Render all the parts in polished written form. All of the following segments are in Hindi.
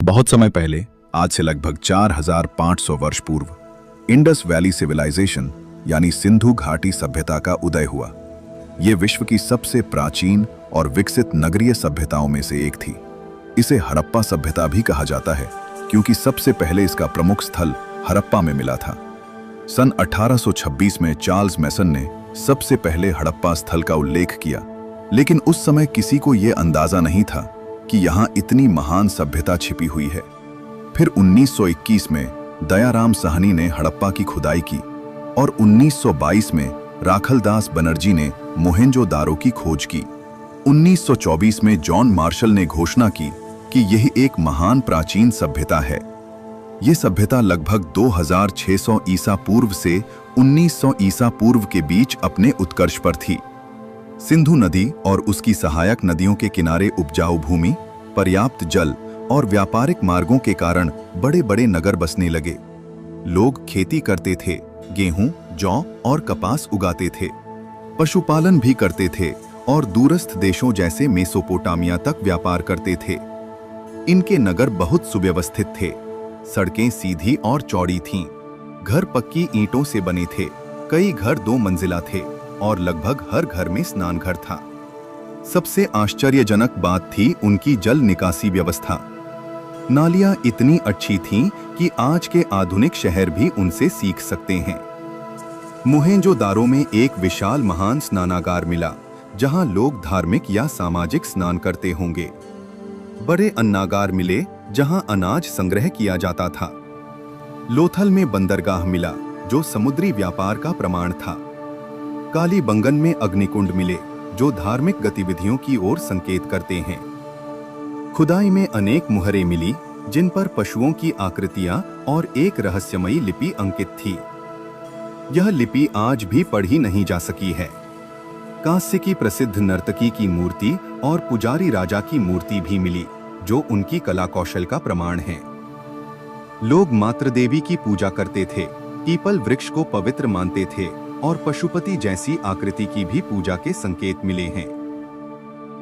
बहुत समय पहले, आज से लगभग 4500 वर्ष पूर्व, इंडस वैली सिविलाइजेशन यानी सिंधु घाटी सभ्यता का उदय हुआ। ये विश्व की सबसे प्राचीन और विकसित नगरीय सभ्यताओं में से एक थी। इसे हड़प्पा सभ्यता भी कहा जाता है क्योंकि सबसे पहले इसका प्रमुख स्थल हड़प्पा में मिला था। सन 1826 में चार्ल्स मैसन ने सबसे पहले हड़प्पा स्थल का उल्लेख किया, लेकिन उस समय किसी को यह अंदाजा नहीं था कि यहाँ इतनी महान सभ्यता छिपी हुई है। फिर 1921 में दयाराम साहनी ने हड़प्पा की खुदाई की और 1922 में राखलदास बनर्जी ने मोहेंजोदारो की खोज की। 1924 में जॉन मार्शल ने घोषणा की कि यह एक महान प्राचीन सभ्यता है। यह सभ्यता लगभग 2600 ईसा पूर्व से 1900 ईसा पूर्व के बीच अपने उत्कर्ष पर थी। सिंधु नदी और उसकी सहायक नदियों के किनारे उपजाऊ भूमि, पर्याप्त जल और व्यापारिक मार्गों के कारण बड़े बड़े नगर बसने लगे। लोग खेती करते थे, गेहूं, जौ और कपास उगाते थे, पशुपालन भी करते थे और दूरस्थ देशों जैसे मेसोपोटामिया तक व्यापार करते थे। इनके नगर बहुत सुव्यवस्थित थे, सड़कें सीधी और चौड़ी थीं, घर पक्की ईंटों से बने थे, कई घर 2 मंजिला थे और लगभग हर घर में स्नानघर था। सबसे आश्चर्यजनक बात थी उनकी जल निकासी व्यवस्था। नालियां इतनी अच्छी थीं कि आज के आधुनिक शहर भी उनसे सीख सकते हैं। मोहेंजोदारो में एक विशाल महान स्नानागार मिला जहां लोग धार्मिक या सामाजिक स्नान करते होंगे। बड़े अन्नागार मिले जहां अनाज संग्रह किया जाता था। लोथल में बंदरगाह मिला जो समुद्री व्यापार का प्रमाण था। कालीबंगन में अग्निकुंड मिले जो धार्मिक गतिविधियों की ओर संकेत करते हैं। खुदाई में अनेक मुहरें मिली जिन पर पशुओं की आकृतियां और एक रहस्यमयी लिपि अंकित थी। यह लिपि आज भी पढ़ी नहीं जा सकी है। कांस्य की प्रसिद्ध नर्तकी की मूर्ति और पुजारी राजा की मूर्ति भी मिली जो उनकी कला कौशल का प्रमाण है। लोग मातृदेवी की पूजा करते थे, पीपल वृक्ष को पवित्र मानते थे और पशुपति जैसी आकृति की भी पूजा के संकेत मिले हैं।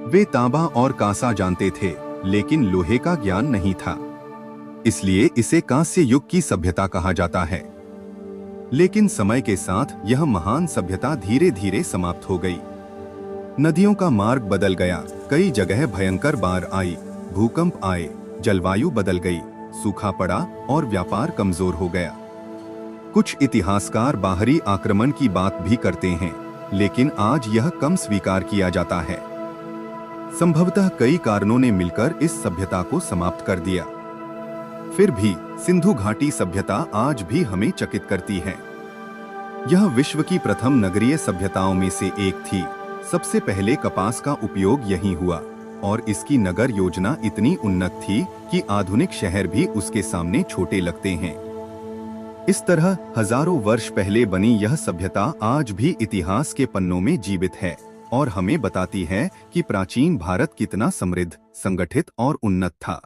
वे तांबा और कांसा जानते थे, लेकिन लोहे का ज्ञान नहीं था, इसलिए इसे कांस्य युग की सभ्यता कहा जाता है। लेकिन समय के साथ यह महान सभ्यता धीरे धीरे समाप्त हो गई। नदियों का मार्ग बदल गया, कई जगह भयंकर बाढ़ आई, भूकंप आए, जलवायु बदल गई, सूखा पड़ा और व्यापार कमजोर हो गया। कुछ इतिहासकार बाहरी आक्रमण की बात भी करते हैं, लेकिन आज यह कम स्वीकार किया जाता है। संभवतः कई कारणों ने मिलकर इस सभ्यता को समाप्त कर दिया। फिर भी सिंधु घाटी सभ्यता आज भी हमें चकित करती है। यह विश्व की प्रथम नगरीय सभ्यताओं में से एक थी। सबसे पहले कपास का उपयोग यहीं हुआ और इसकी नगर योजना इतनी उन्नत थी कि आधुनिक शहर भी उसके सामने छोटे लगते हैं। इस तरह हजारों वर्ष पहले बनी यह सभ्यता आज भी इतिहास के पन्नों में जीवित है और हमें बताती है कि प्राचीन भारत कितना समृद्ध, संगठित और उन्नत था।